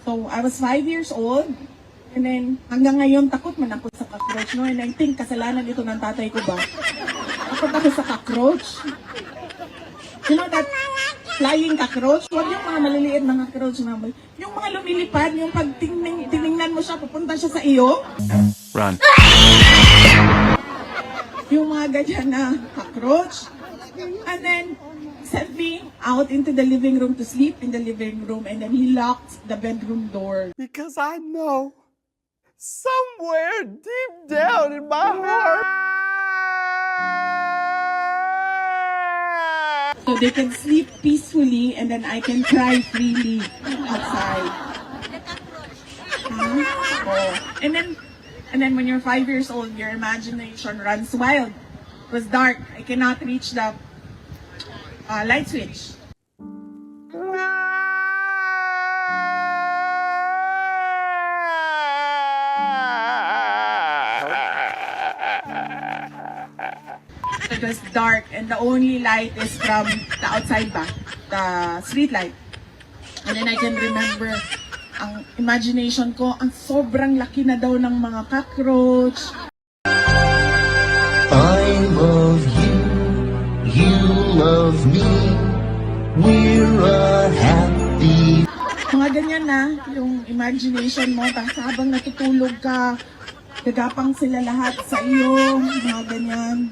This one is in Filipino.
So, I was 5 years old. And then, hanggang ngayon, takot man ako sa cockroach, no? And I think, kasalanan ito ng tatay ko ba? Takot ako sa cockroach. You know that flying cockroach? Huwag yung mga maliliit na cockroach na yung mga lumilipad, yung pag tiningnan mo siya, pupunta siya sa iyo. Run. Yung mga ganyan na cockroach. And then, sent me out into the living room to sleep in the living room, and then he locked the bedroom door. Because I know somewhere deep down in my heart, so they can sleep peacefully, and then I can cry freely outside. Oh. And then when you're 5 years old, your imagination runs wild. It was dark. I cannot reach the light switch. It was dark, and the only light is from the outside back, the street light. And then I can remember, ang imagination ko, ang sobrang laki na daw ng mga cockroach. I love you, you love me, we're a happy. Mga ganyan na, yung imagination mo, tapos habang natutulog ka, gagapang sila lahat sa iyo, mga ganyan.